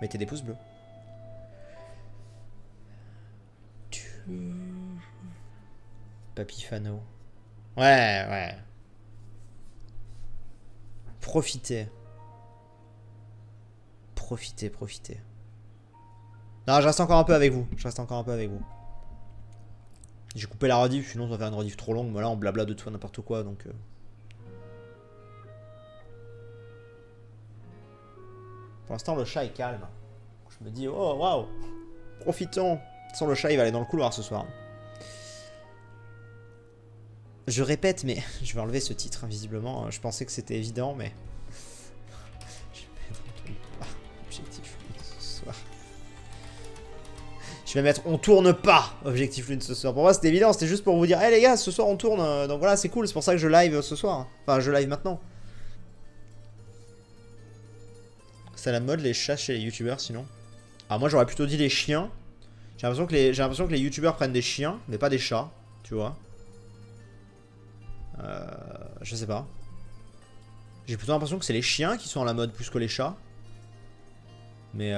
Mettez des pouces bleus. Papy Fano. Ouais, ouais. Profitez. Profitez, profitez. Non, je reste encore un peu avec vous. Je reste encore un peu avec vous. J'ai coupé la rediff, sinon ça va faire une rediff trop longue. Mais là, on blabla de tout n'importe quoi, donc... Pour l'instant, le chat est calme. Je me dis, oh, waouh. Profitons. De toute façon, le chat, il va aller dans le couloir ce soir. Je répète, mais... Je vais enlever ce titre, visiblement. Je pensais que c'était évident, mais... Je vais mettre... Objectif ce soir. Je vais mettre on tourne pas objectif lune ce soir. Pour moi c'était évident, c'était juste pour vous dire hé les gars ce soir on tourne, donc voilà c'est cool, c'est pour ça que je live ce soir. Enfin je live maintenant. C'est la mode les chats chez les youtubeurs sinon. Ah moi j'aurais plutôt dit les chiens. J'ai l'impression que les youtubeurs prennent des chiens mais pas des chats, tu vois. Je sais pas. J'ai plutôt l'impression que c'est les chiens qui sont à la mode plus que les chats. Mais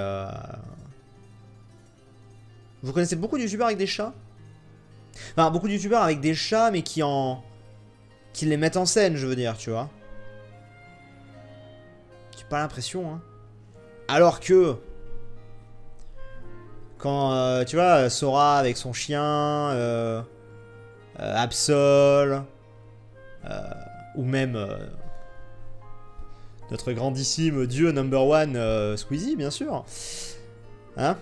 Vous connaissez beaucoup de youtubeurs avec des chats? Enfin, beaucoup de youtubeurs avec des chats, mais qui les mettent en scène, je veux dire, tu vois. J'ai pas l'impression, hein. Alors que... Quand, tu vois, Sora avec son chien, Absol, ou même notre grandissime dieu number one, Squeezie, bien sûr. Hein?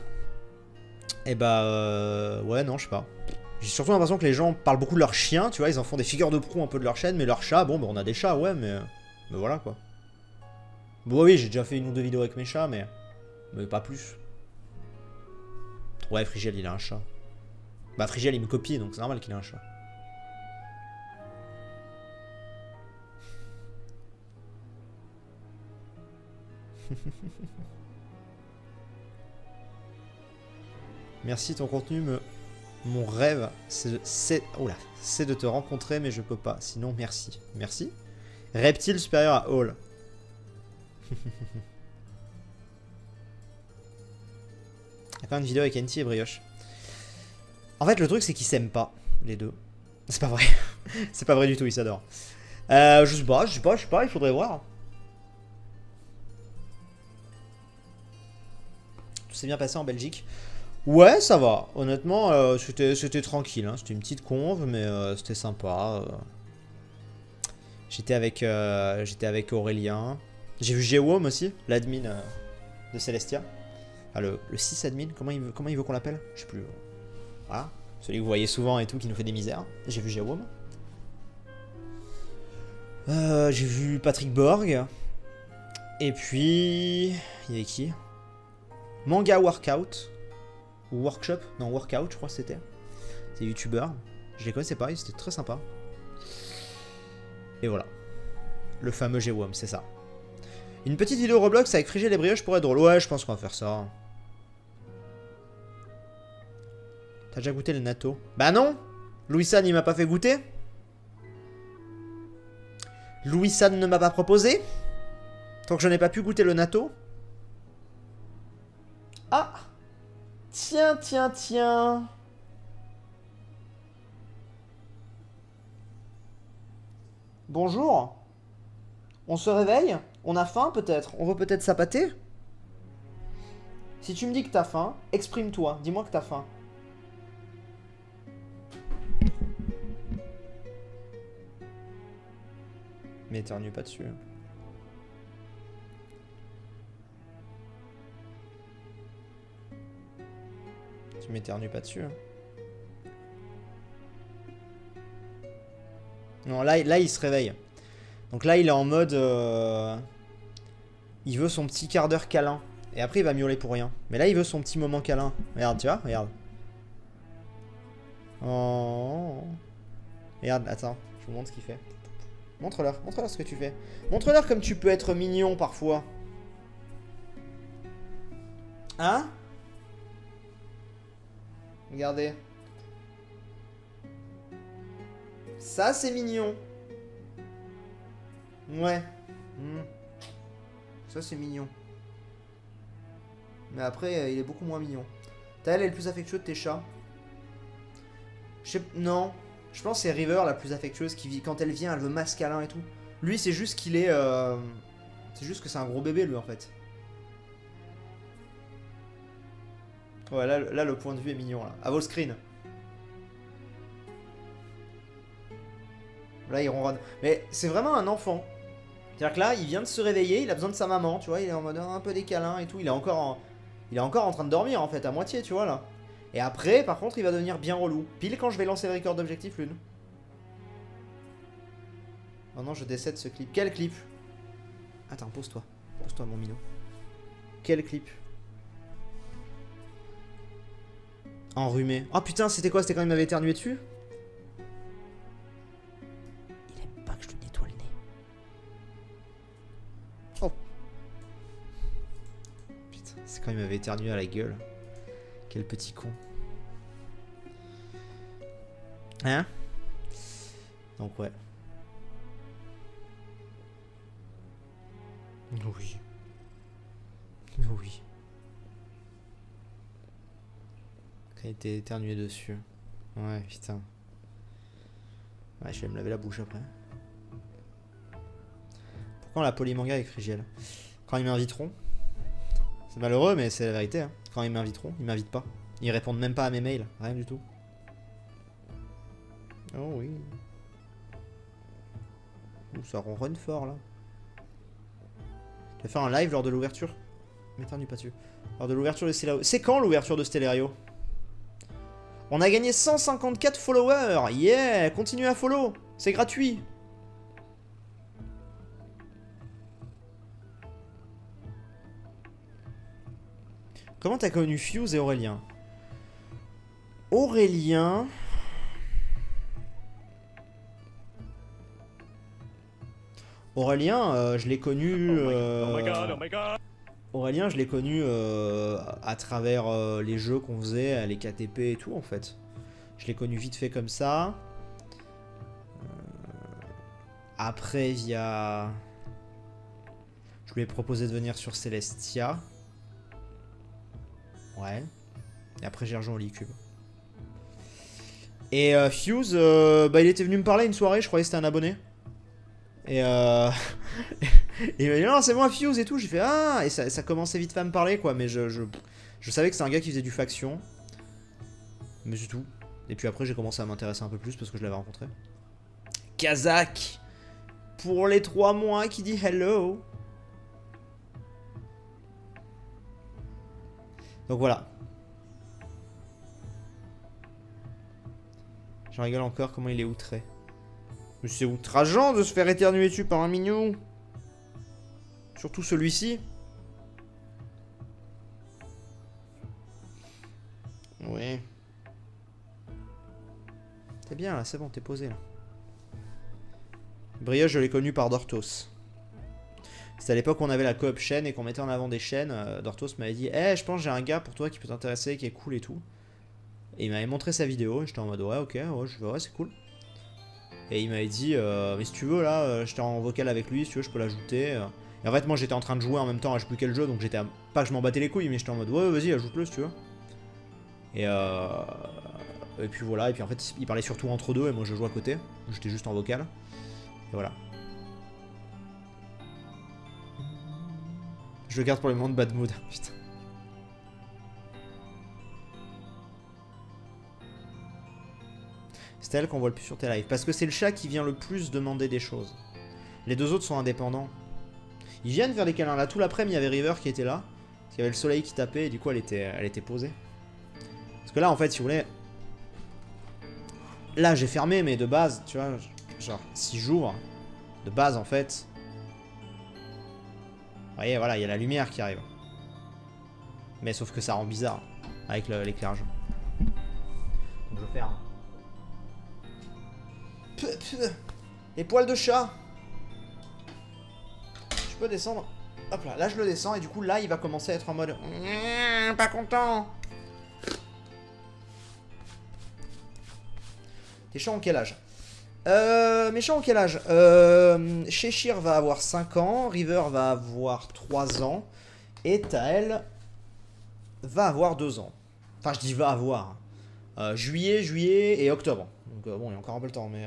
Et bah ouais non je sais pas. J'ai surtout l'impression que les gens parlent beaucoup de leurs chiens, tu vois, ils en font des figures de proue un peu de leur chaîne, mais leurs chats, bon bah on a des chats ouais mais voilà quoi. Bon oui j'ai déjà fait une ou deux vidéos avec mes chats mais pas plus. Ouais Frigiel il a un chat. Bah Frigiel il me copie donc c'est normal qu'il ait un chat. Merci ton contenu Mon rêve, c'est de te rencontrer, mais je peux pas. Sinon, merci. Merci. Reptile supérieur à Hall. Il y a pas une vidéo avec NT et Brioche. En fait, le truc, c'est qu'ils s'aiment pas, les deux. C'est pas vrai. C'est pas vrai du tout, ils s'adorent. Je sais pas, il faudrait voir. Tout s'est bien passé en Belgique. Ouais, ça va. Honnêtement, c'était tranquille. Hein. C'était une petite conve, mais c'était sympa. J'étais avec Aurélien. J'ai vu Jérôme aussi, l'admin de Celestia. Ah, le 6 admin, comment il veut qu'on l'appelle? Je sais plus. Voilà. Celui que vous voyez souvent et tout, qui nous fait des misères. J'ai vu Jérôme. J'ai vu Patrick Borg. Et puis... Il y avait qui? Manga Workout. Ou Workshop, non Workout je crois que c'était. C'est youtubeur. Je les connaissais pas, c'était très sympa. Et voilà. Le fameux Jérôme, c'est ça. Une petite vidéo Roblox avec Frigiel et Brioche pourrait être drôle. Ouais, je pense qu'on va faire ça. T'as déjà goûté le natto? Bah non! Louis-San il m'a pas fait goûter. Louis-San ne m'a pas proposé. Tant que je n'ai pas pu goûter le natto. Ah! Tiens, tiens, tiens. Bonjour. On se réveille? On a faim peut-être? On veut peut-être s'appâter? Si tu me dis que t'as faim, exprime-toi. Dis-moi que t'as faim. Mais éternue pas dessus. Tu m'éternues pas dessus. Non, là il se réveille. Donc là il est en mode... il veut son petit quart d'heure câlin. Et après il va miauler pour rien. Mais là il veut son petit moment câlin. Regarde, tu vois, regarde. Oh. Regarde, attends, je vous montre ce qu'il fait. Montre-leur ce que tu fais. Montre-leur comme tu peux être mignon parfois. Hein? Regardez. Ça, c'est mignon. Ouais. Ça, c'est mignon. Mais après, il est beaucoup moins mignon. Tael est le plus affectueux de tes chats. Non. Je pense que c'est River la plus affectueuse qui vit. Quand elle vient, elle veut masse câlin et tout. Lui, c'est juste qu'il est. C'est juste que c'est un gros bébé, lui, en fait. Ouais, là, le point de vue est mignon, là. À vos screens. Là, il ronronne. Mais c'est vraiment un enfant. C'est-à-dire que là, il vient de se réveiller, il a besoin de sa maman, tu vois. Il est en mode un peu des câlins et tout. Il est encore en train de dormir, en fait, à moitié, tu vois, là. Et après, par contre, il va devenir bien relou. Pile quand je vais lancer le record d'objectif, Lune. Oh non, je décède ce clip. Quel clip? Attends, pose-toi. Pose-toi, mon minot. Quel clip? Enrhumé. Oh putain, c'était quoi? C'était quand il m'avait éternué dessus? Il aime pas que je lui nettoie le nez. Oh. Putain, c'est quand il m'avait éternué à la gueule. Quel petit con. Hein? Donc ouais. Oui. Oui. Quand il était éternué dessus. Ouais, putain. Ouais, je vais me laver la bouche après. Pourquoi on l'a polymanga avec Frigiel? Quand ils m'inviteront. C'est malheureux, mais c'est la vérité. Hein. Quand ils m'inviteront, ils m'invitent pas. Ils répondent même pas à mes mails. Rien du tout. Oh oui. Ouh, ça ronronne fort là. Je vais faire un live lors de l'ouverture. M'éternue pas dessus. Lors de l'ouverture de Stellario. C'est quand l'ouverture de Stellario? On a gagné 154 followers. Yeah, continuez à follow. C'est gratuit. Comment t'as connu Fuse et Aurélien? Aurélien... Aurélien, je l'ai connu... Oh my god, oh my god. Aurélien, je l'ai connu à travers les jeux qu'on faisait, les KTP et tout, en fait. Je l'ai connu vite fait comme ça. Après, via... Je lui ai proposé de venir sur Celestia. Ouais. Et après, j'ai rejoint Olicube. Et Fuse, bah, il était venu me parler une soirée, je croyais que c'était un abonné. Et il m'a dit non, c'est moi Fuse et tout. J'ai fait ah, et ça commençait vite fait à me parler quoi. Mais je savais que c'est un gars qui faisait du faction. Mais c'est tout. Et puis après, j'ai commencé à m'intéresser un peu plus parce que je l'avais rencontré. Kazakh pour les 3 mois qui dit hello. Donc voilà. J'en rigole encore, comment il est outré. Mais c'est outrageant de se faire éternuer dessus par un mignon. Surtout celui-ci. Oui. T'es bien là, c'est bon, t'es posé là. Brioche, je l'ai connu par Dortos. C'était à l'époque où on avait la coop chaîne et qu'on mettait en avant des chaînes. Dortos m'avait dit hey, je pense que j'ai un gars pour toi qui peut t'intéresser, qui est cool et tout. Et il m'avait montré sa vidéo et j'étais en mode ouais, ok, ouais, je vois, ouais, c'est cool. Et il m'avait dit mais si tu veux, là, j'étais en vocal avec lui, si tu veux, je peux l'ajouter. Et en fait, moi j'étais en train de jouer en même temps, je sais plus quel jeu, donc j'étais pas que je m'en battais les couilles, mais j'étais en mode ouais, vas-y, ajoute-le si tu veux. Et puis voilà, et puis en fait, il parlait surtout entre deux et moi je jouais à côté. J'étais juste en vocal. Et voilà. Je le garde pour les moments de bad mood, putain. C'est elle qu'on voit le plus sur tes lives. Parce que c'est le chat qui vient le plus demander des choses. Les deux autres sont indépendants. Ils viennent faire des câlins. Là, tout l'après-midi, il y avait River qui était là. Il y avait le soleil qui tapait et du coup, elle était posée. Parce que là, en fait, si vous voulez... Là, j'ai fermé, mais de base, tu vois, genre, si j'ouvre, de base, en fait... Vous voyez, voilà, il y a la lumière qui arrive. Mais sauf que ça rend bizarre avec l'éclairage. Donc je ferme. Les poils de chat. Je peux descendre. Hop là, là je le descends et du coup là il va commencer à être en mode pas content. Tes chats ont quel âge? Mes chats ont quel âge? Cheshire va avoir 5 ans, River va avoir 3 ans et Tael va avoir 2 ans. Enfin, je dis va avoir. Juillet et octobre. Donc bon, il y a encore un peu le temps, mais...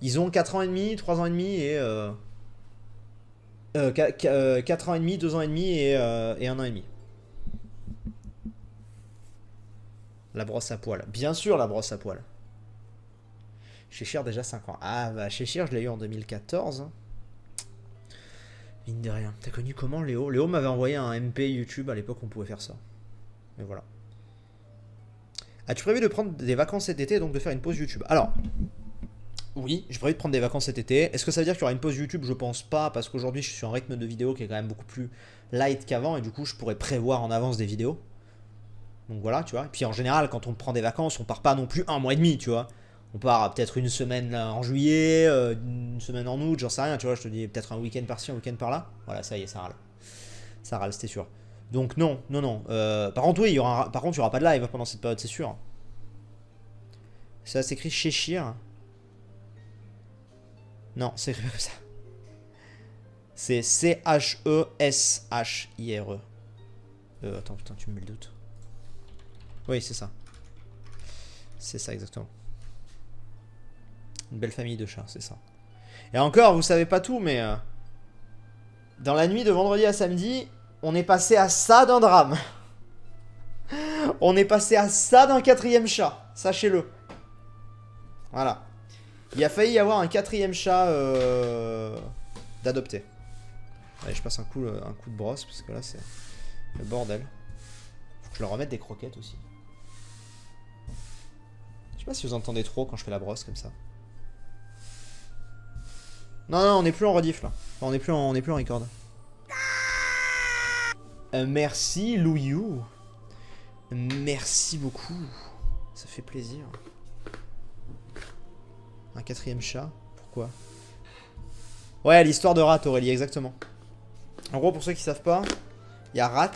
ils ont 4 ans et demi, 3 ans et demi et... 4 ans et demi, 2 ans et demi et 1 an et demi. La brosse à poil. Bien sûr, la brosse à poil. Cheshire, déjà 5 ans. Ah, bah, Cheshire, je l'ai eu en 2014. Mine de rien. T'as connu comment, Léo? Léo m'avait envoyé un MP YouTube. À l'époque, on pouvait faire ça. Mais voilà. As-tu prévu de prendre des vacances cet été et donc de faire une pause YouTube? Alors, oui, j'ai prévu de prendre des vacances cet été. Est-ce que ça veut dire qu'il y aura une pause YouTube? Je pense pas, parce qu'aujourd'hui, je suis sur un rythme de vidéo qui est quand même beaucoup plus light qu'avant. Et du coup, je pourrais prévoir en avance des vidéos. Donc voilà, tu vois. Et puis en général, quand on prend des vacances, on part pas non plus 1 mois et demi, tu vois. On part peut-être une semaine en juillet, une semaine en août, j'en sais rien, tu vois. Je te dis peut-être un week-end par-ci, un week-end par-là. Voilà, ça y est, ça râle. Ça râle, c'était sûr. Donc non, non, non. Par contre, oui, il y aura pas de live pendant cette période, c'est sûr. Ça s'écrit Cheshire. Non, c'est écrit comme ça. C'est C-H-E-S-H-I-R-E. Attends, putain, tu me mets le doute. Oui, c'est ça. C'est ça, exactement. Une belle famille de chats, c'est ça. Et encore, vous savez pas tout, mais... dans la nuit de vendredi à samedi, on est passé à ça d'un drame. On est passé à ça d'un 4e chat. Sachez-le. Voilà. Il a failli y avoir un 4e chat d'adopter. Allez, je passe un coup de brosse, parce que là, c'est le bordel. Faut que je leur remette des croquettes aussi. Je sais pas si vous entendez trop quand je fais la brosse comme ça. Non, non, on n'est plus en rediff là. Enfin, on n'est plus en record. Merci Louyou. Merci beaucoup. Ça fait plaisir. Un 4e chat. Pourquoi? Ouais, l'histoire de Rat, Aurélie, exactement. En gros, pour ceux qui savent pas, il y a Rat,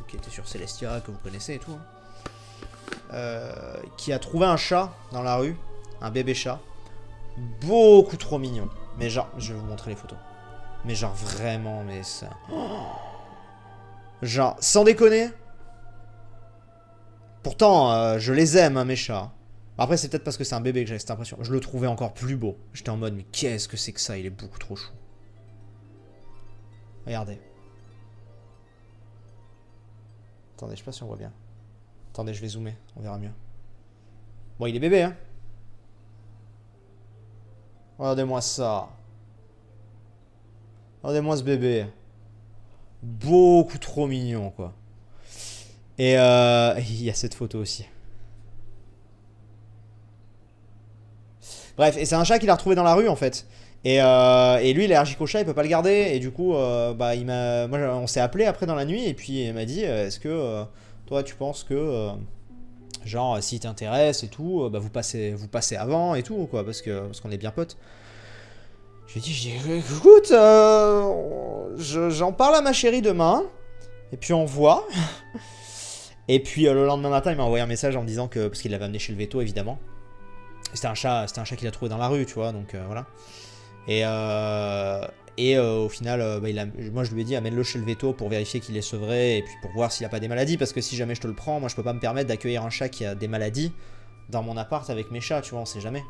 qui était sur Celestia, que vous connaissez et tout, hein, qui a trouvé un chat dans la rue, un bébé chat, beaucoup trop mignon. Mais genre, je vais vous montrer les photos. Mais genre vraiment, mais ça... Genre, sans déconner. Pourtant, je les aime, hein, mes chats. Après, c'est peut-être parce que c'est un bébé que j'avais cette impression. Je le trouvais encore plus beau. J'étais en mode, mais qu'est-ce que c'est que ça? Il est beaucoup trop chou. Regardez. Attendez, je sais pas si on voit bien. Attendez, je vais zoomer, on verra mieux. Bon, il est bébé, hein. Regardez-moi ça. Regardez-moi ce bébé. Beaucoup trop mignon, quoi. Et il y a cette photo aussi. Bref, et c'est un chat qu'il a retrouvé dans la rue, en fait. Et lui, il est allergique au chat, il peut pas le garder. Et du coup, bah, on s'est appelé après dans la nuit. Et puis, il m'a dit, est-ce que toi, tu penses que... genre, si t'intéresse et tout, bah, vous passez avant et tout, quoi. Parce qu'on est bien potes. Je lui ai dit, écoute, j'en parle à ma chérie demain. Et puis, on voit. Et puis, le lendemain matin, il m'a envoyé un message en me disant que... Parce qu'il l'avait amené chez le veto, évidemment. C'était un chat qu'il a trouvé dans la rue, tu vois. Donc, voilà. Et au final, bah, moi je lui ai dit amène-le chez le veto pour vérifier qu'il est sevré et puis pour voir s'il a pas des maladies. Parce que si jamais je te le prends, moi je peux pas me permettre d'accueillir un chat qui a des maladies dans mon appart avec mes chats, tu vois, on sait jamais.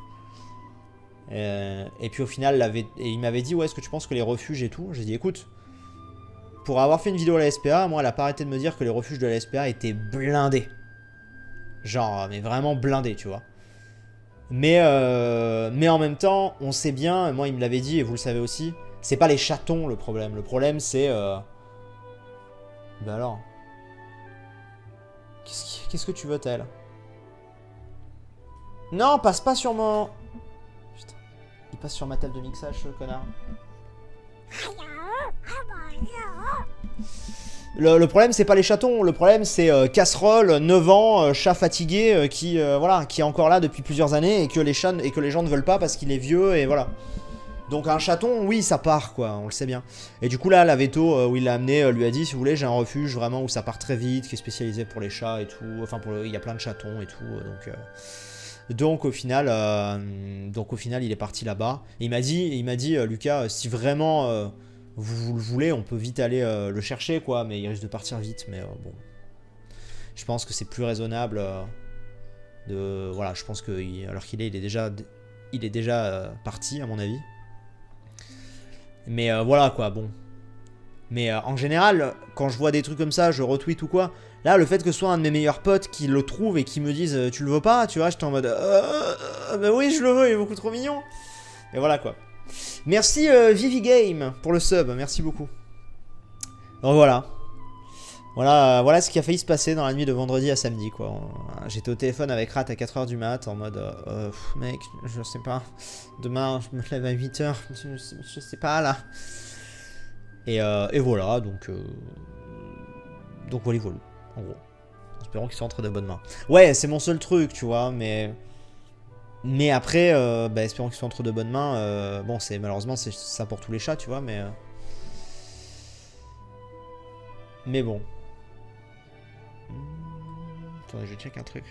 Et puis au final, il m'avait dit ouais, est-ce que tu penses que les refuges et tout? J'ai dit écoute, pour avoir fait une vidéo à la SPA, moi elle a pas arrêté de me dire que les refuges de la SPA étaient blindés. Genre, mais vraiment blindés, tu vois. Mais en même temps, on sait bien, moi il me l'avait dit et vous le savez aussi, c'est pas les chatons le problème. Le problème c'est... Bah alors... Qu'est-ce que tu veux, tel? Non, passe pas sur mon... Putain, il passe sur ma table de mixage, ce connard. Le problème c'est pas les chatons, le problème c'est Casserole, 9 ans, chat fatigué qui voilà, qui est encore là depuis plusieurs années et que les gens ne veulent pas parce qu'il est vieux et voilà. Donc un chaton, oui, ça part quoi, on le sait bien. Et du coup là, la veto où il l'a amené lui a dit si vous voulez, j'ai un refuge vraiment où ça part très vite, qui est spécialisé pour les chats et tout. Enfin il y a plein de chatons et tout, donc au final, il est parti là-bas. Il m'a dit Lucas, si vraiment vous le voulez, on peut vite aller le chercher, quoi, mais il risque de partir vite, mais bon. Je pense que c'est plus raisonnable de... Voilà, je pense que, alors qu'il est, il est déjà parti, à mon avis. Mais voilà, quoi, bon. Mais en général, quand je vois des trucs comme ça, je retweet ou quoi, là, le fait que ce soit un de mes meilleurs potes qui le trouve et qui me dise « Tu le veux pas ?» Tu vois, j'étais en mode « Bah oui, je le veux, il est beaucoup trop mignon !» Et voilà, quoi. Merci Vivi Game pour le sub, merci beaucoup. Donc voilà. Voilà ce qui a failli se passer dans la nuit de vendredi à samedi, quoi. J'étais au téléphone avec Rat à 4h du mat en mode mec, je sais pas, demain je me lève à 8h, je sais pas là. Et voilà, donc voilà, en gros. Espérons qu'il soit entre de bonnes mains. Ouais, c'est mon seul truc, tu vois, mais après, bah, espérons qu'il soit entre de bonnes mains. Bon, malheureusement, c'est ça pour tous les chats, tu vois, mais bon. Attendez, je check un truc.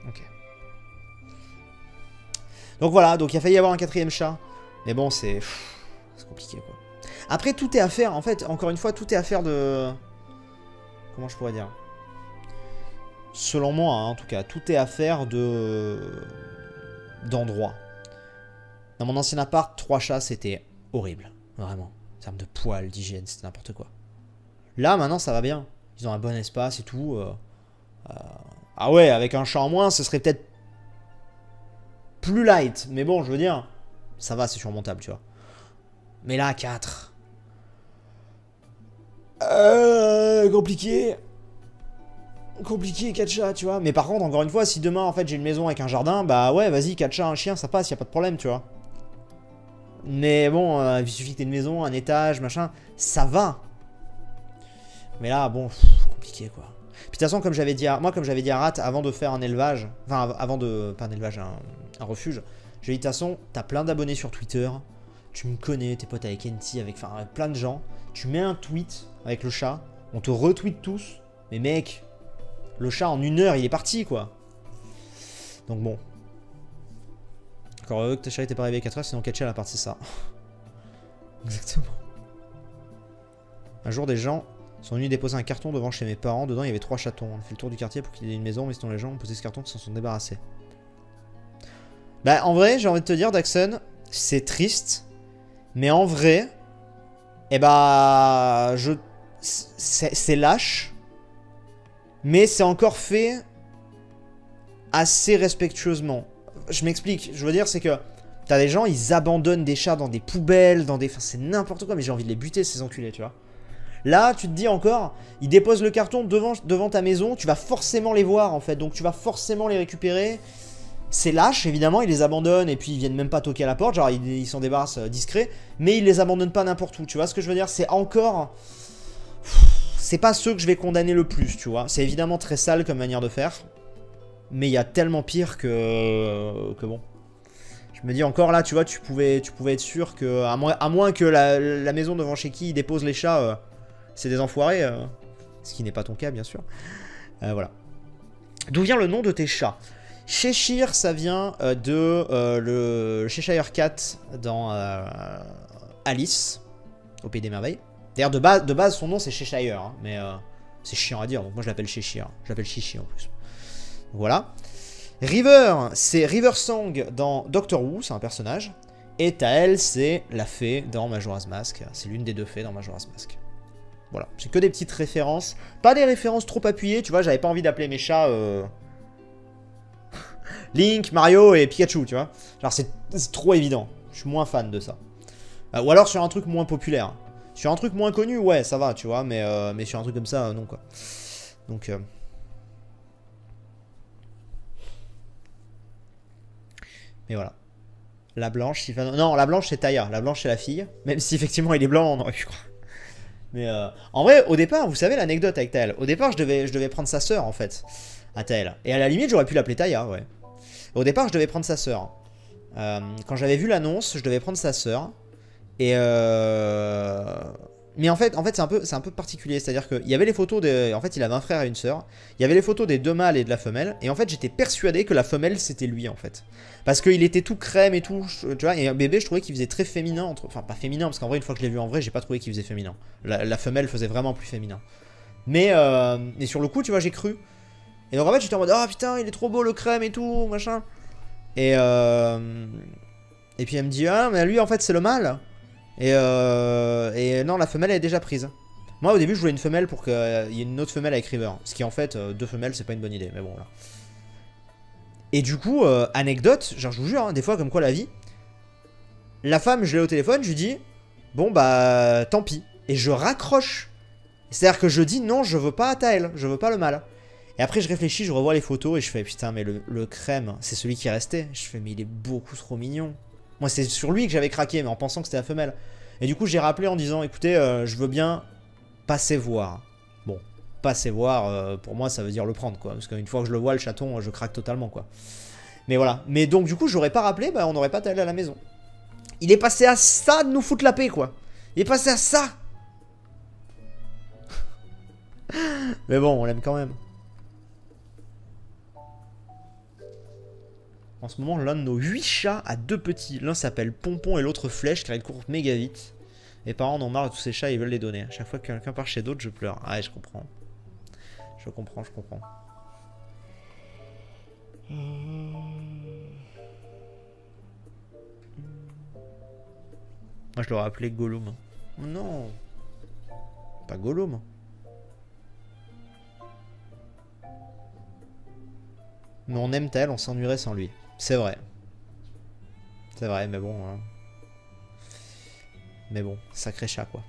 Ok. Donc voilà, donc il a failli y avoir un 4ème chat. Mais bon, c'est compliqué, quoi. Après, tout est à faire, en fait, encore une fois, tout est à faire de... Comment je pourrais dire? Selon moi, hein, en tout cas, tout est à faire d'endroit. Dans mon ancien appart, 3 chats, c'était horrible. Vraiment. En termes de poils, d'hygiène, c'était n'importe quoi. Là, maintenant, ça va bien. Ils ont un bon espace et tout. Ah ouais, avec un chat en moins, ce serait peut-être plus light. Mais bon, je veux dire, ça va, c'est surmontable, tu vois. Mais là, 4. Compliqué. Compliqué, 4 chats, tu vois. Mais par contre, encore une fois, si demain, en fait, j'ai une maison avec un jardin, bah ouais, vas-y, 4 chats, un chien, ça passe, y a pas de problème, tu vois. Mais bon, il suffit que t'aies une maison, un étage, machin, ça va. Mais là, bon, compliqué, quoi. Puis de toute façon, comme j'avais dit à Rat, avant de faire un élevage, enfin, avant de... Pas un élevage, un refuge, j'ai dit, de toute façon, t'as plein d'abonnés sur Twitter, tu me connais, t'es potes avec NT, avec plein de gens, tu mets un tweet avec le chat, on te retweet tous, mais mec, le chat en 1 heure, il est parti, quoi. Donc bon. Encore heureux que ta chérie t'es pas arrivé à 4h, sinon 4 chats à la partie, c'est ça. Exactement. Un jour, des gens sont venus déposer un carton devant chez mes parents. Dedans, il y avait 3 chatons. On a fait le tour du quartier pour qu'il y ait une maison, mais sinon les gens ont posé ce carton, ils s'en sont débarrassés. Bah, en vrai, j'ai envie de te dire, Daxon, c'est triste. Mais en vrai, eh bah, c'est lâche. Mais c'est encore fait assez respectueusement. Je m'explique. Je veux dire, c'est que t'as des gens, ils abandonnent des chats dans des poubelles, dans des... Enfin, c'est n'importe quoi, mais j'ai envie de les buter, ces enculés, tu vois. Là, tu te dis encore, ils déposent le carton devant ta maison, tu vas forcément les voir, en fait. Donc, tu vas forcément les récupérer. C'est lâche, évidemment, ils les abandonnent et puis ils viennent même pas toquer à la porte. Genre, ils s'en débarrassent discret, mais ils les abandonnent pas n'importe où. Tu vois ce que je veux dire? C'est encore... C'est pas ceux que je vais condamner le plus, tu vois. C'est évidemment très sale comme manière de faire. Mais il y a tellement pire que bon. Je me dis encore là, tu vois, tu pouvais être sûr que... À moins que la maison devant chez qui ils déposent les chats, c'est des enfoirés. Ce qui n'est pas ton cas, bien sûr. Voilà. D'où vient le nom de tes chats? Cheshire, ça vient le Cheshire Cat dans Alice, au Pays des Merveilles. D'ailleurs, de base, son nom c'est Cheshire, hein, mais c'est chiant à dire, donc moi je l'appelle Cheshire. Je l'appelle Chichi en plus. Voilà. River, c'est River Song dans Doctor Who, c'est un personnage. Et Tael, c'est la fée dans Majora's Mask. C'est l'une des 2 fées dans Majora's Mask. Voilà, c'est que des petites références. Pas des références trop appuyées, tu vois, j'avais pas envie d'appeler mes chats... Link, Mario et Pikachu, tu vois. Genre, c'est trop évident. Je suis moins fan de ça. Ou alors sur un truc moins populaire. Sur un truc moins connu, ouais, ça va, tu vois. Mais sur un truc comme ça, non, quoi. Donc... Mais voilà. La blanche, non, la blanche, c'est Taya. La blanche, c'est la fille. Même si, effectivement, il est blanc, on aurait pu croire. Mais en vrai, au départ, vous savez l'anecdote avec Tael. Au départ, je devais prendre sa sœur, en fait. À Tael. Et à la limite, j'aurais pu l'appeler Taya, ouais. Au départ, je devais prendre sa sœur. Quand j'avais vu l'annonce, je devais prendre sa sœur. Et Mais en fait c'est un peu particulier. C'est-à-dire qu'il y avait les photos de... En fait, il avait un frère et une sœur. Il y avait les photos des deux mâles et de la femelle. Et en fait, j'étais persuadé que la femelle, c'était lui, en fait. Parce qu'il était tout crème et tout, tu vois. Et un bébé, je trouvais qu'il faisait très féminin. Enfin, pas féminin, parce qu'en vrai, une fois que je l'ai vu en vrai, j'ai pas trouvé qu'il faisait féminin. La femelle faisait vraiment plus féminin. Mais et sur le coup, tu vois, j'ai cru. Et donc en fait, j'étais en mode, oh putain, il est trop beau le crème et tout, machin. Et puis elle me dit, ah, mais lui, en fait, c'est le mâle. Et non, la femelle elle est déjà prise. Moi au début je voulais une femelle pour qu'il y ait une autre femelle avec River. Ce qui en fait, deux femelles c'est pas une bonne idée, mais bon là. Et du coup, anecdote, genre je vous jure, hein, des fois comme quoi la vie. La femme, je l'ai au téléphone, je lui dis, bon bah tant pis. Et je raccroche. C'est-à-dire que je dis non, je veux pas Taël, je veux pas le mâle. Et après je réfléchis, je revois les photos et je fais putain mais le crème, c'est celui qui est resté. Je fais mais il est beaucoup trop mignon. Moi, c'est sur lui que j'avais craqué, mais en pensant que c'était la femelle. Et du coup, j'ai rappelé en disant, écoutez, je veux bien passer voir. Bon, passer voir, pour moi, ça veut dire le prendre, quoi. Parce qu'une fois que je le vois, le chaton, je craque totalement, quoi. Mais voilà. Mais donc, du coup, j'aurais pas rappelé, bah, on n'aurait pas allé à la maison. Il est passé à ça de nous foutre la paix, quoi. Il est passé à ça. Mais bon, on l'aime quand même. En ce moment, l'un de nos 8 chats a 2 petits. L'un s'appelle Pompon et l'autre Flèche car ils courent méga vite. Les parents en ont marre de tous ces chats et ils veulent les donner. À chaque fois que quelqu'un part chez d'autres, je pleure. Ah ouais, je comprends. Je comprends. Moi, je l'aurais appelé Gollum. Non. Pas Gollum. Mais on aime tel, on s'ennuierait sans lui. C'est vrai. C'est vrai, mais bon. Hein. Mais bon, sacré chat, quoi.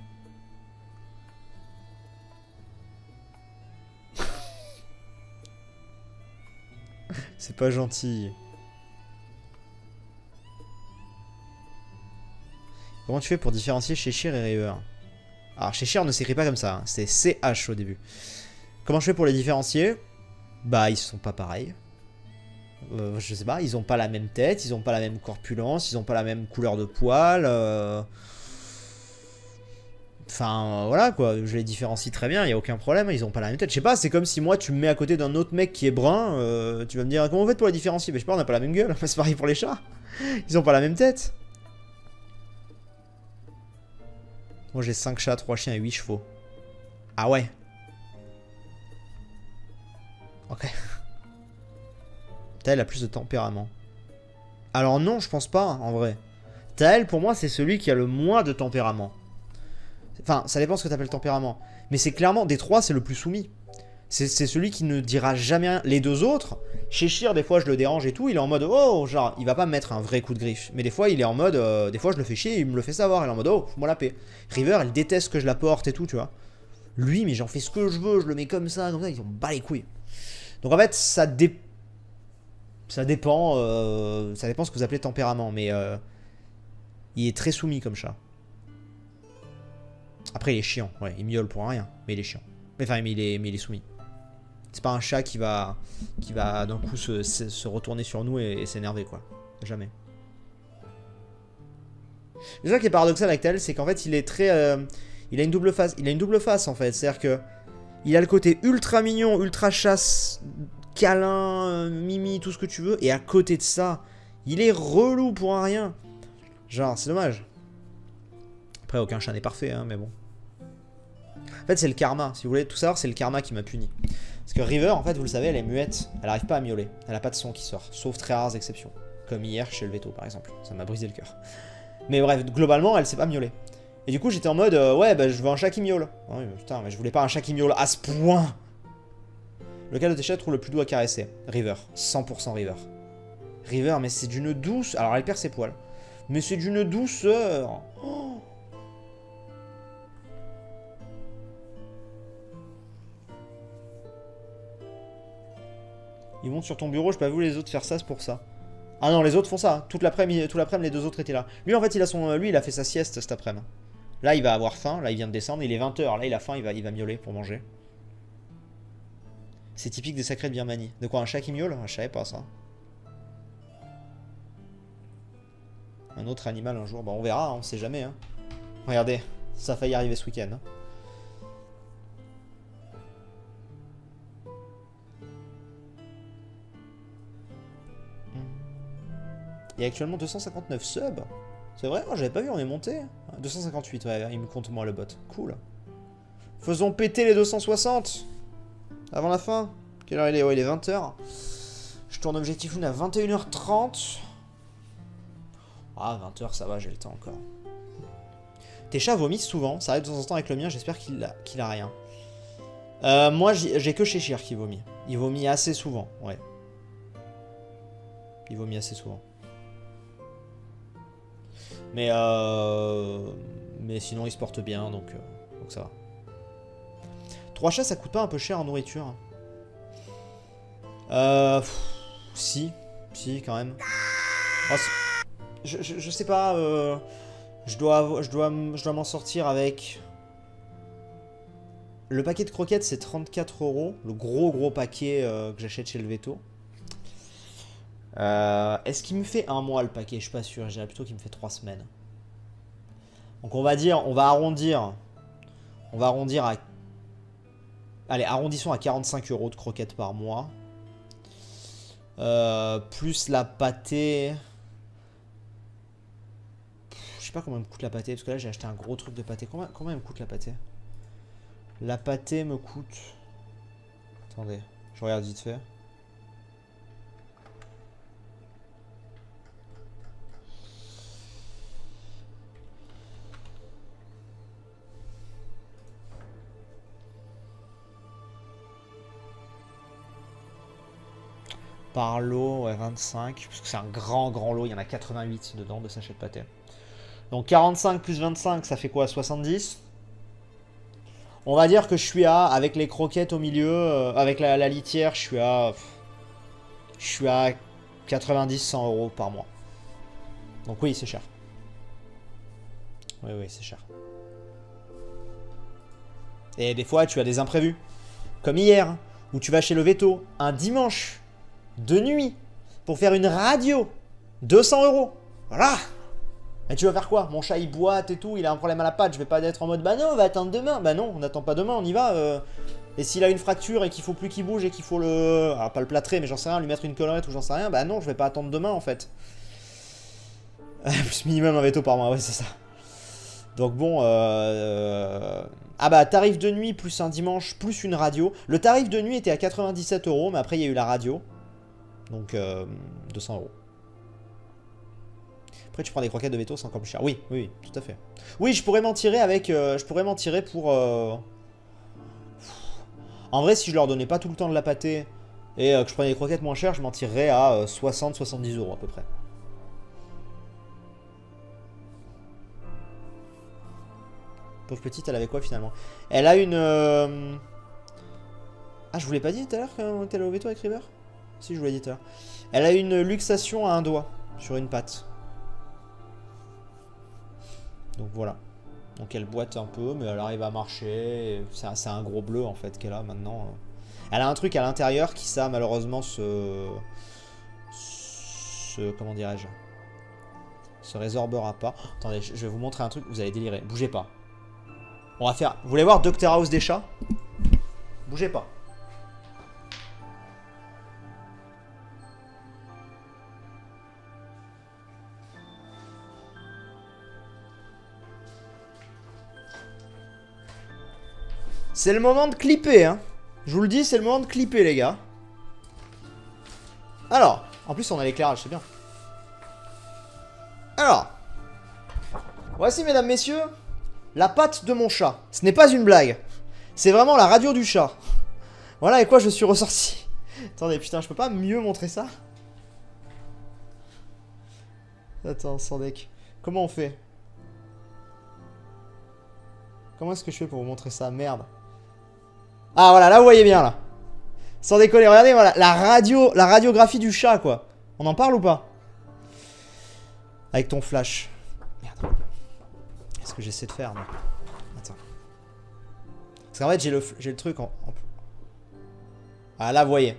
C'est pas gentil. Comment tu fais pour différencier Cheshire et River? Alors, Cheshire ne s'écrit pas comme ça. Hein. C'est CH au début. Comment je fais pour les différencier? Bah, ils sont pas pareils. Je sais pas, ils ont pas la même tête, ils ont pas la même corpulence, ils ont pas la même couleur de poil. Enfin, voilà quoi, je les différencie très bien, y a aucun problème, ils ont pas la même tête. Je sais pas, c'est comme si moi tu me mets à côté d'un autre mec qui est brun, tu vas me dire comment on fait pour les différencier? Mais je sais pas, on a pas la même gueule, c'est pareil pour les chats. Ils ont pas la même tête. Moi j'ai 5 chats, 3 chiens et 8 chevaux. Ah ouais. Ok. Taël a plus de tempérament. Alors non, je pense pas, en vrai. Taël, pour moi, c'est celui qui a le moins de tempérament. Enfin, ça dépend ce que t'appelles tempérament. Mais c'est clairement, des trois, c'est le plus soumis. C'est celui qui ne dira jamais rien. Les deux autres, Cheshire, des fois, je le dérange et tout, il est en mode, oh, genre, il va pas me mettre un vrai coup de griffe. Mais des fois, il est en mode, des fois, je le fais chier, il me le fait savoir. Il est en mode, oh, fous-moi la paix. River, elle déteste que je la porte et tout, tu vois. Lui, mais j'en fais ce que je veux, je le mets comme ça, ils ont bat les couilles. Donc en fait, ça dépend ce que vous appelez tempérament, mais il est très soumis comme chat. Après, il est chiant, ouais, il miaule pour rien, mais il est chiant. Enfin, mais il est soumis. C'est pas un chat qui va d'un coup se retourner sur nous et s'énerver, quoi. Jamais. Le truc qui est paradoxal avec Taël, c'est qu'en fait, il est très... il a une double face. Il a une double face, en fait. C'est-à-dire que il a le côté ultra mignon, ultra chasse, câlin, mimi, tout ce que tu veux. Et à côté de ça, il est relou pour un rien. Genre, c'est dommage. Après, aucun chat n'est parfait, hein, mais bon. En fait, c'est le karma. Si vous voulez tout savoir, c'est le karma qui m'a puni. Parce que River, en fait, vous le savez, elle est muette. Elle n'arrive pas à miauler. Elle n'a pas de son qui sort. Sauf très rares exceptions. Comme hier chez le veto, par exemple. Ça m'a brisé le cœur. Mais bref, globalement, elle sait pas miauler. Et du coup, j'étais en mode, ouais, bah, je veux un chat qui miaule. Oui, putain, mais je voulais pas un chat qui miaule à ce point. Lequel de tes chats trouve le plus doux à caresser? River. 100% River. River, mais c'est d'une douce... Alors, elle perd ses poils. Mais c'est d'une douceur. Oh. Ils montent sur ton bureau, je pas vu les autres faire ça, c'est pour ça. Ah non, les autres font ça. Toute l'après-midi, les deux autres étaient là. Lui, en fait, il a fait sa sieste cet après-midi. Là, il va avoir faim. Là, il vient de descendre. Il est 20 h. Là, il a faim. Il va miauler pour manger. C'est typique des sacrés de Birmanie. De quoi, un chat qui miaule? Je savais pas ça. Un autre animal un jour. Bon, on verra, on sait jamais. Hein. Regardez. Ça a failli arriver ce week-end. Hein. Il y a actuellement 259 subs. C'est vrai, oh, j'avais pas vu, on est monté. 258, ouais, il me compte moi le bot. Cool. Faisons péter les 260 avant la fin. Quelle heure il est? Ouais, il est 20h. Je tourne objectif Lune à 21h30. Ah, 20h, ça va, j'ai le temps encore. Tes chats vomissent souvent, ça arrive de temps en temps avec le mien, j'espère qu'il a rien. Moi, j'ai que Cheshire qui vomit. Il vomit assez souvent, ouais. Il vomit assez souvent. Mais sinon, il se porte bien, donc ça va. 3 chats, ça coûte pas un peu cher en nourriture? Si, quand même. Oh, je sais pas, je dois m'en sortir avec... Le paquet de croquettes, c'est 34 €. Le gros paquet que j'achète chez le veto. Est-ce qu'il me fait un mois le paquet? Je suis pas sûr, je dirais plutôt qu'il me fait 3 semaines. Donc on va dire, on va arrondir à... Allez, arrondissons à 45 € de croquettes par mois. Plus la pâtée... Je sais pas combien me coûte la pâtée, parce que là j'ai acheté un gros truc de pâtée. Combien me coûte la pâtée? La pâtée me coûte... Attendez, je regarde vite fait. Par lot, ouais, 25, parce que c'est un grand lot, il y en a 88 dedans de sachets de pâté. Donc 45 plus 25, ça fait quoi? 70. On va dire que je suis à, avec les croquettes au milieu, avec la litière, je suis à 90-100 € par mois. Donc oui, c'est cher. Oui, c'est cher. Et des fois, tu as des imprévus. Comme hier, où tu vas chez le veto, un dimanche, de nuit, pour faire une radio. 200 €. Voilà. Et tu vas faire quoi? Mon chat il boite et tout, il a un problème à la patte, je vais pas être en mode bah non, on va attendre demain. Bah non, on n'attend pas demain, on y va. Et s'il a une fracture et qu'il faut plus qu'il bouge et qu'il faut le... Alors pas le plâtrer, mais j'en sais rien, lui mettre une collerette ou j'en sais rien, bah non, je vais pas attendre demain en fait. Plus minimum un veto par mois, ouais c'est ça. Donc bon, ah bah tarif de nuit plus un dimanche plus une radio. Le tarif de nuit était à 97 €, mais après il y a eu la radio. Donc 200 €. Après tu prends des croquettes de veto, c'est encore plus cher. Oui, tout à fait. Oui, je pourrais m'en tirer avec... je pourrais m'en tirer pour... En vrai, si je leur donnais pas tout le temps de la pâtée et que je prenais des croquettes moins chères, je m'en tirerais à 60-70 € à peu près. Pauvre petite, elle avait quoi finalement? Elle a une... Ah, je vous l'ai pas dit tout à l'heure quand elle est au veto avec River? Si, je vous l'ai dit tout à l'heure. Elle a une luxation à un doigt sur une patte. Donc voilà. Donc elle boite un peu, mais elle arrive à marcher. C'est un gros bleu en fait qu'elle a maintenant. Elle a un truc à l'intérieur qui ça malheureusement comment dirais-je, se résorbera pas. Oh, attendez, je vais vous montrer un truc, vous allez délirer. Bougez pas. On va faire... Vous voulez voir Dr House des chats? Bougez pas. C'est le moment de clipper, hein. Je vous le dis, c'est le moment de clipper, les gars. Alors, en plus, on a l'éclairage, c'est bien. Alors, voici, mesdames, messieurs, la patte de mon chat. Ce n'est pas une blague. C'est vraiment la radio du chat. Voilà avec quoi je suis ressorti. Attendez, putain, je peux pas mieux montrer ça? Attends, sans deck. Comment on fait? Comment est-ce que je fais pour vous montrer ça? Merde. Ah voilà, là vous voyez bien là. Sans déconner, regardez, voilà, la radiographie du chat quoi. On en parle ou pas? Avec ton flash. Merde. Qu'est-ce que j'essaie de faire moi? Attends. Parce qu'en fait j'ai le truc en... Ah là vous voyez.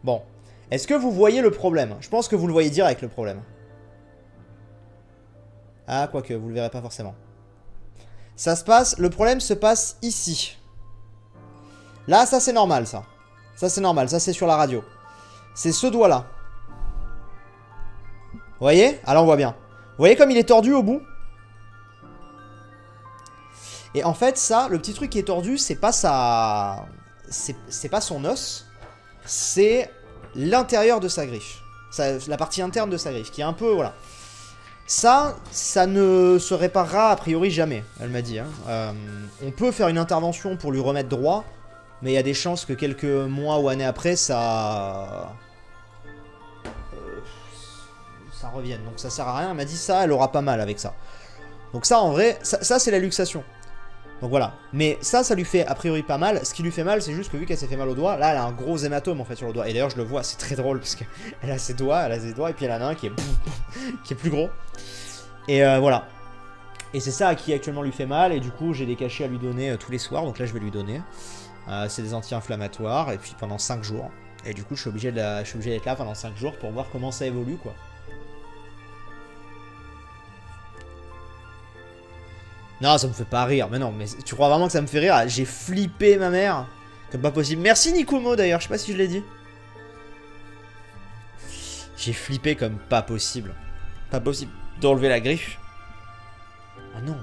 Bon. Est-ce que vous voyez le problème? Je pense que vous le voyez direct le problème. Ah quoique, vous le verrez pas forcément. Ça se passe... Le problème se passe ici. Là, ça c'est normal, ça. Ça c'est normal, ça c'est sur la radio. C'est ce doigt-là. Vous voyez? Ah là, on voit bien. Vous voyez comme il est tordu au bout? Et en fait, ça, le petit truc qui est tordu, c'est pas sa... C'est pas son os. C'est l'intérieur de sa griffe. La partie interne de sa griffe, qui est un peu... Voilà. Ça ne se réparera a priori jamais, elle m'a dit. Hein. On peut faire une intervention pour lui remettre droit, mais il y a des chances que quelques mois ou années après, ça revienne. Donc ça sert à rien. Elle m'a dit ça, elle aura pas mal avec ça. Donc ça, en vrai, ça c'est la luxation. Donc voilà. Mais ça lui fait a priori pas mal. Ce qui lui fait mal, c'est juste que vu qu'elle s'est fait mal au doigt, là, elle a un gros hématome en fait sur le doigt. Et d'ailleurs, je le vois, c'est très drôle parce qu'elle a ses doigts, et puis elle en a un qui est plus gros. Et voilà. Et c'est ça qui actuellement lui fait mal. Et du coup, j'ai des cachets à lui donner tous les soirs. Donc là, je vais lui donner. C'est des anti-inflammatoires. Et puis pendant 5 jours. Et du coup, je suis obligé d'être là pendant 5 jours pour voir comment ça évolue, quoi. Non, ça me fait pas rire. Mais non, mais tu crois vraiment que ça me fait rire? J'ai flippé ma mère. Comme pas possible. Merci Nikomo d'ailleurs, je sais pas si je l'ai dit. J'ai flippé comme pas possible. Pas possible d'enlever la griffe. Ah non.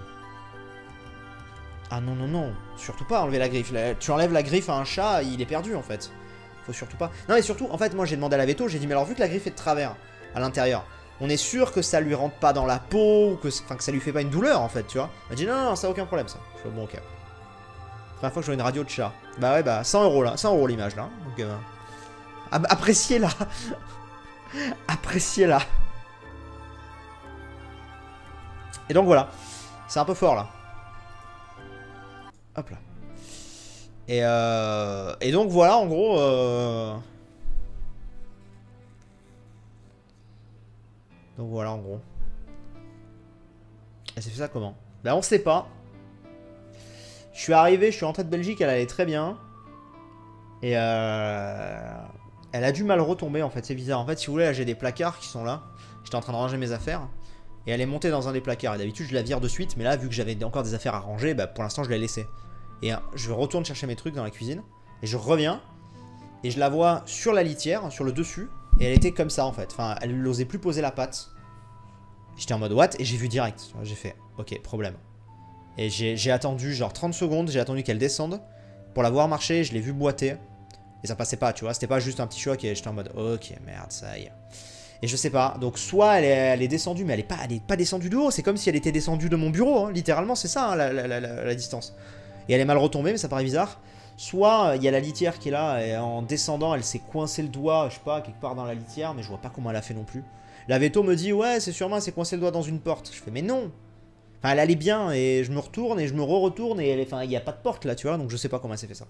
Ah non, non, non. Surtout pas enlever la griffe. Tu enlèves la griffe à un chat, il est perdu en fait. Faut surtout pas. Non, mais surtout, en fait, moi j'ai demandé à la veto, j'ai dit, mais alors vu que la griffe est de travers à l'intérieur, on est sûr que ça lui rentre pas dans la peau, ou que ça lui fait pas une douleur en fait, tu vois. Elle m'a dit, non, non, ça a aucun problème ça. Je fais, bon, ok. Première fois que je vois une radio de chat. Bah ouais, bah 100 € là, 100 € l'image là. Donc, appréciez-la. Appréciez-la. Et donc voilà. C'est un peu fort là. Hop là. Et donc voilà, en gros... Donc voilà, en gros. Elle s'est fait ça comment? Bah on sait pas. Je suis arrivé, je suis rentré de Belgique, elle allait très bien. Et elle a du mal retomber en fait, c'est bizarre. En fait, si vous voulez, là j'ai des placards qui sont là. J'étais en train de ranger mes affaires. Et elle est montée dans un des placards. Et d'habitude, je la vire de suite. Mais là, vu que j'avais encore des affaires à ranger, bah, pour l'instant, je l'ai laissée. Et je retourne chercher mes trucs dans la cuisine. Et je reviens. Et je la vois sur la litière, sur le dessus. Et elle était comme ça, en fait. Enfin, elle n'osait plus poser la patte. J'étais en mode what? Et j'ai vu direct. J'ai fait, ok, problème. Et j'ai attendu genre 30 secondes. J'ai attendu qu'elle descende. Pour la voir marcher, je l'ai vu boiter. Et ça passait pas, tu vois. C'était pas juste un petit choc. Et j'étais en mode, ok, merde, ça y est. Et je sais pas, donc soit elle est descendue, mais elle est pas descendue de haut, c'est comme si elle était descendue de mon bureau, hein. Littéralement c'est ça hein, la distance. Et elle est mal retombée, mais ça paraît bizarre. Soit il y a la litière qui est là, et en descendant elle s'est coincé le doigt, je sais pas, quelque part dans la litière, mais je vois pas comment elle a fait non plus. La veto me dit, ouais c'est sûrement elle s'est coincé le doigt dans une porte. Je fais, mais non. Enfin elle allait bien, et je me retourne, et je me re-retourne, et enfin il n'y a pas de porte là, tu vois, donc je sais pas comment elle s'est fait ça.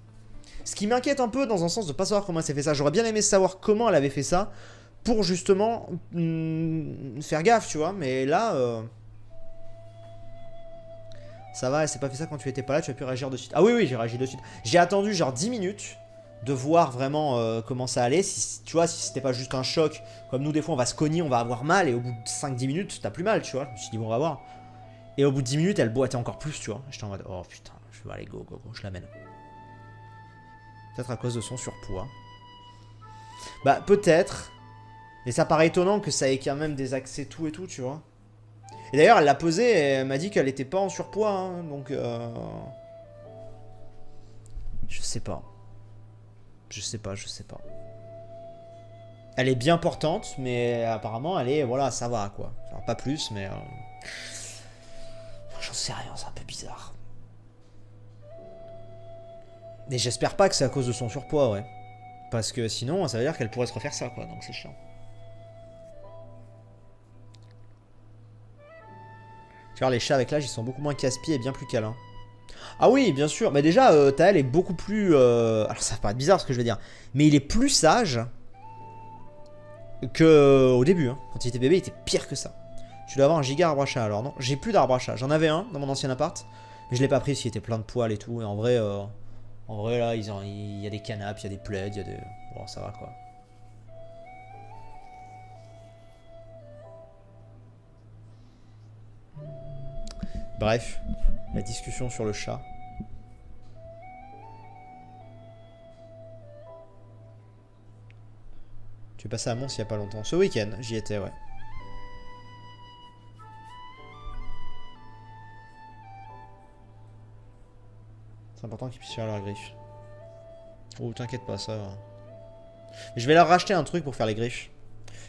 Ce qui m'inquiète un peu dans un sens de pas savoir comment elle s'est fait ça. J'aurais bien aimé savoir comment elle avait fait ça. Pour justement faire gaffe, tu vois. Mais là, ça va, elle s'est pas fait ça quand tu étais pas là, tu as pu réagir de suite. Ah oui, oui, j'ai réagi de suite. J'ai attendu genre 10 minutes de voir vraiment comment ça allait. Si, tu vois, si c'était pas juste un choc, comme nous des fois on va se cogner, on va avoir mal, et au bout de 5-10 minutes, t'as plus mal, tu vois. Je me suis dit, bon, on va voir. Et au bout de 10 minutes, elle boitait encore plus, tu vois. J'étais en mode, oh putain, je vais aller go, go, go, je l'amène. Peut-être à cause de son surpoids. Bah, peut-être. Mais ça paraît étonnant que ça ait quand même des accès tout et tout, tu vois. Et d'ailleurs, elle l'a pesée et elle m'a dit qu'elle était pas en surpoids, hein, donc... Je sais pas. Je sais pas, je sais pas. Elle est bien portante, mais apparemment, elle est... Voilà, ça va, quoi. Enfin, pas plus, mais... J'en sais rien, c'est un peu bizarre. Et j'espère pas que c'est à cause de son surpoids, ouais. Parce que sinon, ça veut dire qu'elle pourrait se refaire ça, quoi, donc c'est chiant. Tu vois, les chats avec l'âge, ils sont beaucoup moins casse-pieds et bien plus câlins. Ah oui, bien sûr. Mais déjà, Taël est beaucoup plus... Alors, ça va paraître bizarre ce que je vais dire. Mais il est plus sage qu'au début. Hein. Quand il était bébé, il était pire que ça. Tu dois avoir un giga arbre à chat alors, non? J'ai plus d'arbre à chat. J'en avais un dans mon ancien appart. Mais je l'ai pas pris parce qu'il était plein de poils et tout. Et en vrai là, il y a des canapes, il y a des plaids, il y a des... Bon, ça va quoi. Bref, la discussion sur le chat. Tu es passé à Mons il y a pas longtemps. Ce week-end, j'y étais, ouais. C'est important qu'ils puissent faire leur griffe. Oh, t'inquiète pas, ça va. Mais je vais leur racheter un truc pour faire les griffes.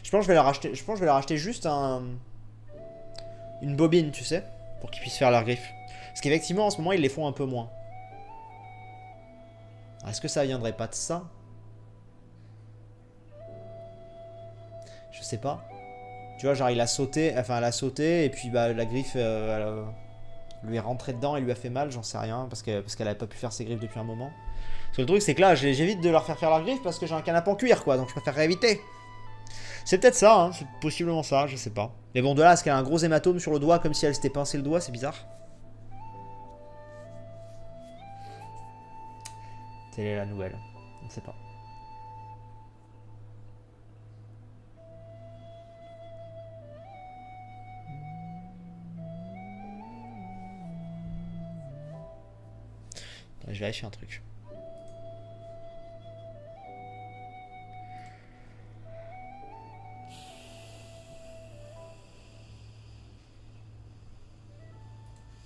Je pense que je vais leur racheter, juste une bobine, tu sais, pour qu'ils puissent faire leurs griffes. Parce qu'effectivement, en ce moment, ils les font un peu moins. Est-ce que ça viendrait pas de ça? Je sais pas. Tu vois, genre il a sauté, enfin elle a sauté et puis bah la griffe lui est rentrée dedans et lui a fait mal, j'en sais rien, parce qu'elle avait pas pu faire ses griffes depuis un moment. Parce que le truc c'est que là j'évite de leur faire leurs griffes parce que j'ai un canapé en cuir quoi, donc je préfère éviter. C'est peut-être ça, hein, c'est possiblement ça, je sais pas. Mais bon, de là à ce qu'elle a un gros hématome sur le doigt comme si elle s'était pincé le doigt, c'est bizarre. Telle est la nouvelle, on ne sait pas. Je vais vérifier un truc.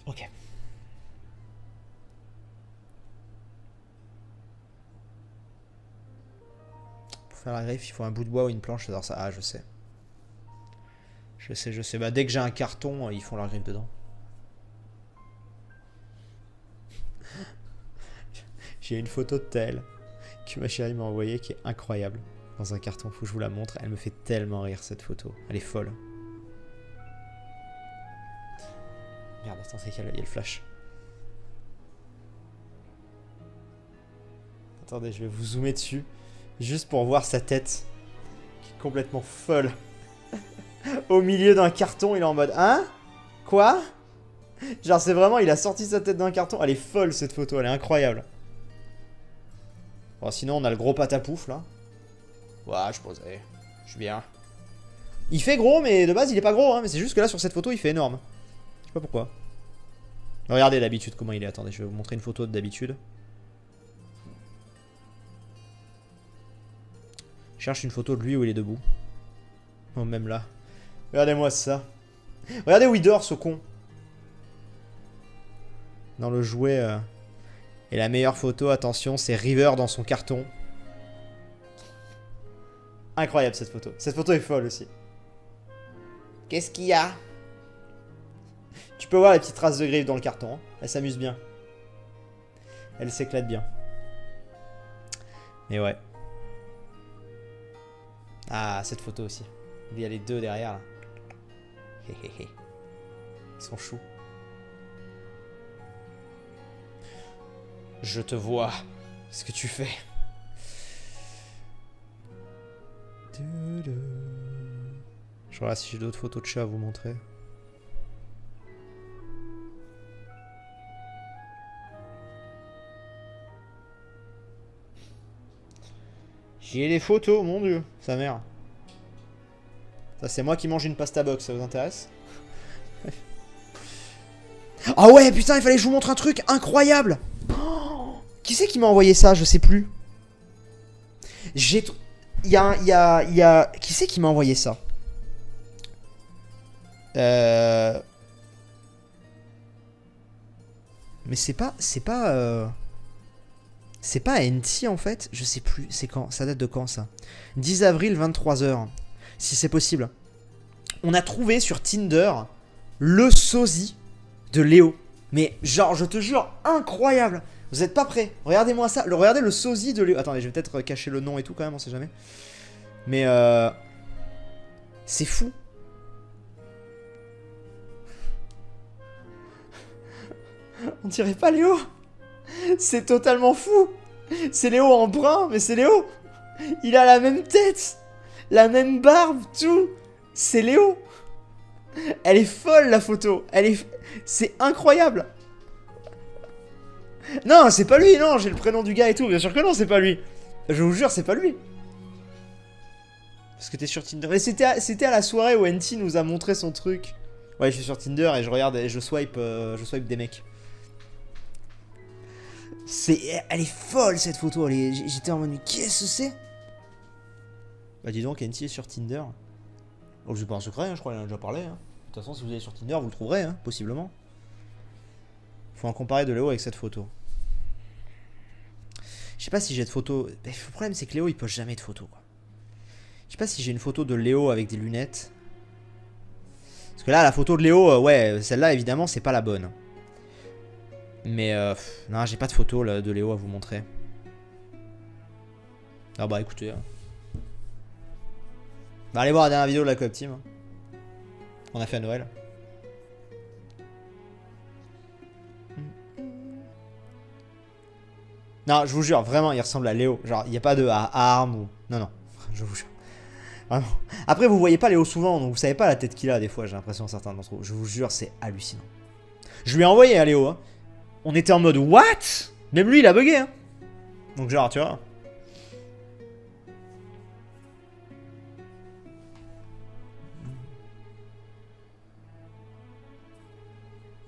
Ok. Pour faire la griffe, il faut un bout de bois ou une planche. Alors ça, ah, je sais. Je sais. Bah, dès que j'ai un carton, ils font leur griffe dedans. J'ai une photo de Telle que ma chérie m'a envoyée qui est incroyable. Dans un carton, faut que je vous la montre. Elle me fait tellement rire cette photo. Elle est folle. Merde, attends, c'est qu'il y a le flash. Attendez, je vais vous zoomer dessus. Juste pour voir sa tête. Qui est complètement folle. Au milieu d'un carton, il est en mode... Hein? Quoi? Genre, c'est vraiment... Il a sorti sa tête d'un carton. Elle est folle, cette photo. Elle est incroyable. Bon, sinon, on a le gros patapouf, là. Ouais, je posais. Je suis bien. Il fait gros, mais de base, il est pas gros. Hein, mais c'est juste que là, sur cette photo, il fait énorme. Je sais pas pourquoi. Regardez d'habitude comment il est. Attendez, je vais vous montrer une photo d'habitude. Je cherche une photo de lui où il est debout. Oh, même là. Regardez-moi ça. Regardez où il dort, ce con. Dans le jouet... Et la meilleure photo, attention, c'est River dans son carton. Incroyable cette photo. Cette photo est folle aussi. Qu'est-ce qu'il y a? Tu peux voir les petites traces de griffes dans le carton. Hein. Elle s'amuse bien. Elle s'éclate bien. Et ouais. Ah, cette photo aussi. Il y a les deux derrière là. Hé hé hé. Ils sont choux. Je te vois. Qu'est-ce que tu fais? Je regarde si j'ai d'autres photos de chats à vous montrer. J'ai des photos, mon dieu, sa mère. Ça c'est moi qui mange une pasta box, ça vous intéresse? Ah ouais, putain, il fallait que je vous montre un truc incroyable. Qui c'est qui m'a envoyé ça? Je sais plus. Qui c'est qui m'a envoyé ça? Mais c'est pas NT en fait. Je sais plus. C'est quand? Ça date de quand ça? 10 avril 23h. Si c'est possible. On a trouvé sur Tinder le sosie de Léo. Mais genre, je te jure, incroyable. Vous êtes pas prêts? Regardez-moi ça. Regardez le sosie de Léo. Attendez, je vais peut-être cacher le nom et tout quand même, on sait jamais. Mais c'est fou. On dirait pas Léo. C'est totalement fou. C'est Léo en brun, mais c'est Léo. Il a la même tête, la même barbe, tout. C'est Léo. Elle est folle la photo. C'est incroyable. Non, c'est pas lui, non, j'ai le prénom du gars et tout. Bien sûr que non, c'est pas lui. Je vous jure, c'est pas lui. Parce que t'es sur Tinder. Mais c'était à la soirée où NT nous a montré son truc. Ouais, je suis sur Tinder et je regarde et je swipe des mecs. Elle est folle cette photo. J'étais en mode, qu'est-ce que c'est? Bah dis donc, NT est sur Tinder. Oh, c'est pas un secret, hein, je crois qu'il en a déjà parlé. Hein. De toute façon, si vous allez sur Tinder, vous le trouverez, hein, possiblement. Faut en comparer de Léo avec cette photo. Je sais pas si j'ai de photos. Le problème, c'est que Léo, il poste jamais de photos, quoi. Je sais pas si j'ai une photo de Léo avec des lunettes. Parce que là, la photo de Léo, ouais, celle-là, évidemment, c'est pas la bonne. Mais, non, j'ai pas de photo là, de Léo à vous montrer. Ah bah, écoutez. Hein. Bah, allez voir la dernière vidéo de la Coop Team. On a fait à Noël. Non, je vous jure, vraiment, il ressemble à Léo. Genre, il n'y a pas de arme ou... Non, non, je vous jure. Vraiment. Après, vous voyez pas Léo souvent, donc vous savez pas la tête qu'il a des fois, j'ai l'impression, certains d'entre vous. Je vous jure, c'est hallucinant. Je lui ai envoyé à Léo, hein. On était en mode, what? Même lui, il a bugué, hein. Donc genre, tu vois...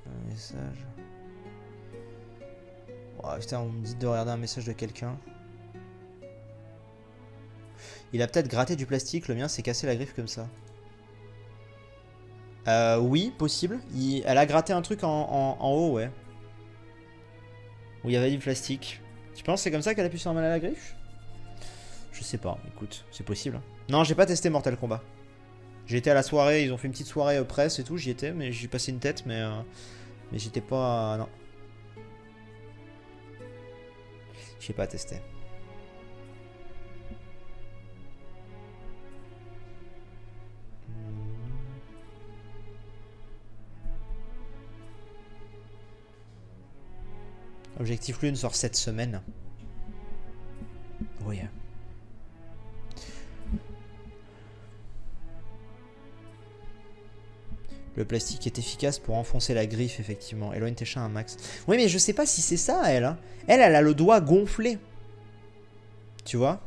Un message... Oh, putain, on me dit de regarder un message de quelqu'un. Il a peut-être gratté du plastique, le mien s'est cassé la griffe comme ça. Oui, possible. Elle a gratté un truc en haut, ouais. Où il y avait du plastique. Tu penses que c'est comme ça qu'elle a pu se faire mal à la griffe? Je sais pas, écoute, c'est possible. Non, j'ai pas testé Mortal Kombat. J'ai été à la soirée, ils ont fait une petite soirée presse et tout, j'y étais, mais j'ai passé une tête, mais j'étais pas... non. J'ai pas testé. Objectif Lune sort cette semaine. Oui. Le plastique est efficace pour enfoncer la griffe, effectivement. Éloigne tes chats un max. Oui, mais je sais pas si c'est ça, elle. Hein. Elle a le doigt gonflé. Tu vois?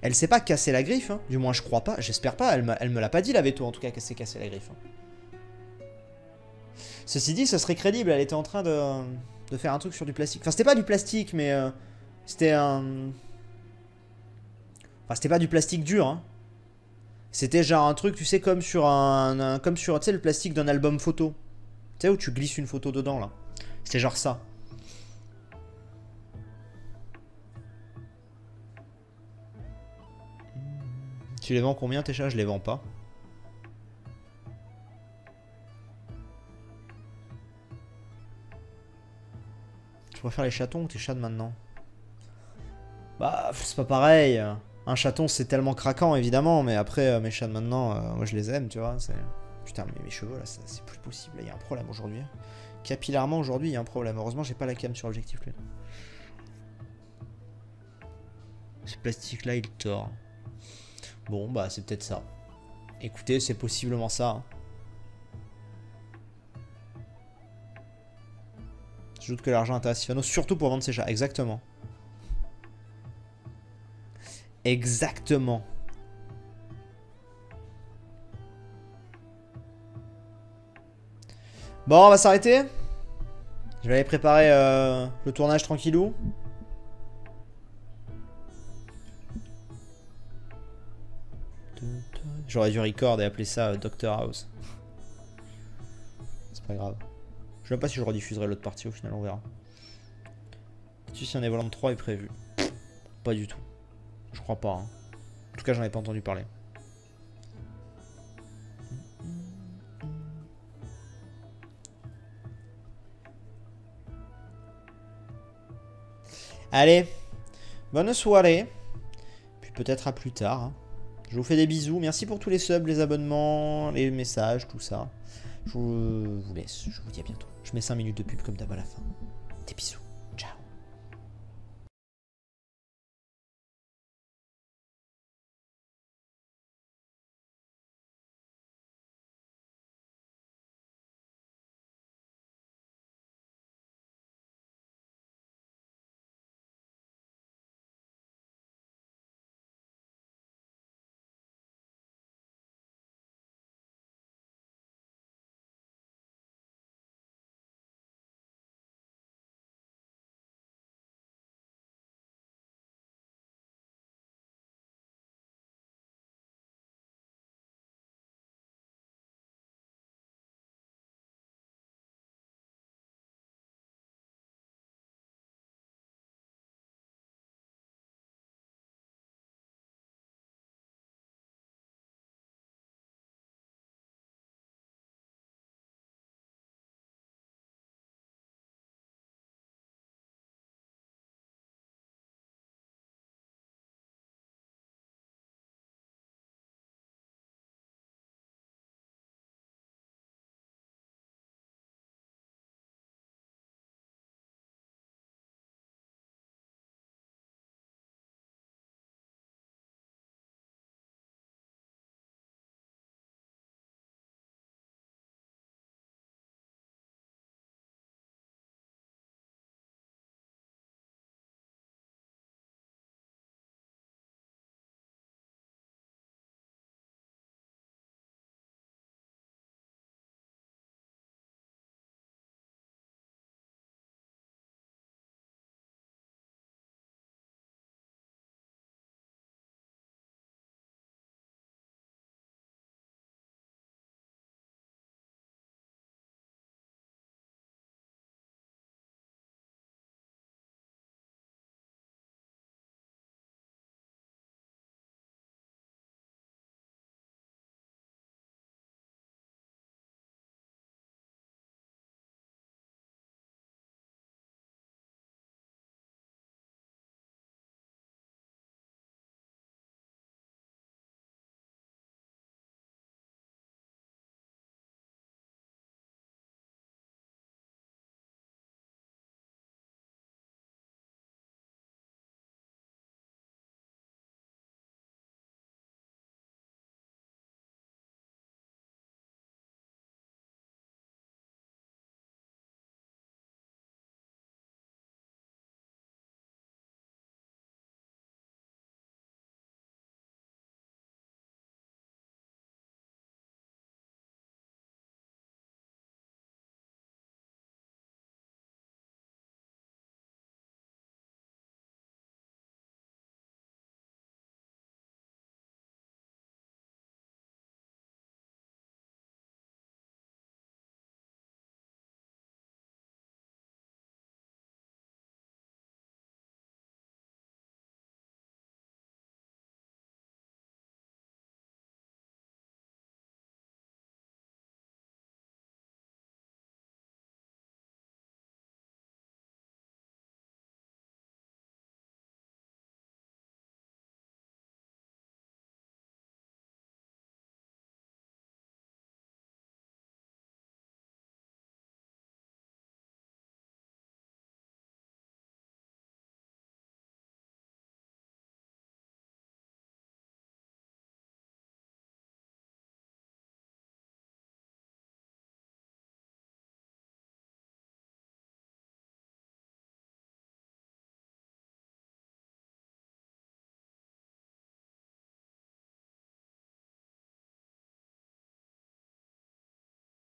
Elle s'est pas cassé la griffe, hein. Du moins, je crois pas. J'espère pas. Elle me l'a pas dit, la veto, en tout cas, qu'elle s'est cassé la griffe. Hein. Ceci dit, ce serait crédible. Elle était en train de faire un truc sur du plastique. Enfin, c'était pas du plastique, mais... c'était un... Enfin, c'était pas du plastique dur, hein. C'était genre un truc, tu sais, comme sur comme sur, tu sais, le plastique d'un album photo. Tu sais, où tu glisses une photo dedans, là. C'était genre ça. Tu les vends combien, tes chats? Je les vends pas. Tu préfères les chatons ou tes chats de maintenant? Bah, c'est pas pareil. Un chaton, c'est tellement craquant, évidemment, mais après, mes chats de maintenant, moi, je les aime, tu vois. Putain, mais mes cheveux, là, c'est plus possible. Il y a un problème aujourd'hui. Capillairement, aujourd'hui, il y a un problème. Heureusement, j'ai pas la cam sur Objectif Lune. Ce plastique-là, il tord. Bon, bah, c'est peut-être ça. Écoutez, c'est possiblement ça. Hein. J'ajoute que l'argent intéresse Sifano, surtout pour vendre ses chats. Exactement. Exactement. Bon, on va s'arrêter. Je vais aller préparer le tournage tranquillou. J'aurais dû record et appeler ça Dr House. C'est pas grave. Je sais même pas si je rediffuserai l'autre partie au final, on verra. Si un Evoland 3 est prévu. Pas du tout. Je crois pas. Hein. En tout cas, j'en ai pas entendu parler. Allez, bonne soirée. Puis peut-être à plus tard. Hein. Je vous fais des bisous. Merci pour tous les subs, les abonnements, les messages, tout ça. Je vous laisse. Je vous dis à bientôt. Je mets 5 minutes de pub comme d'hab à la fin. Des bisous.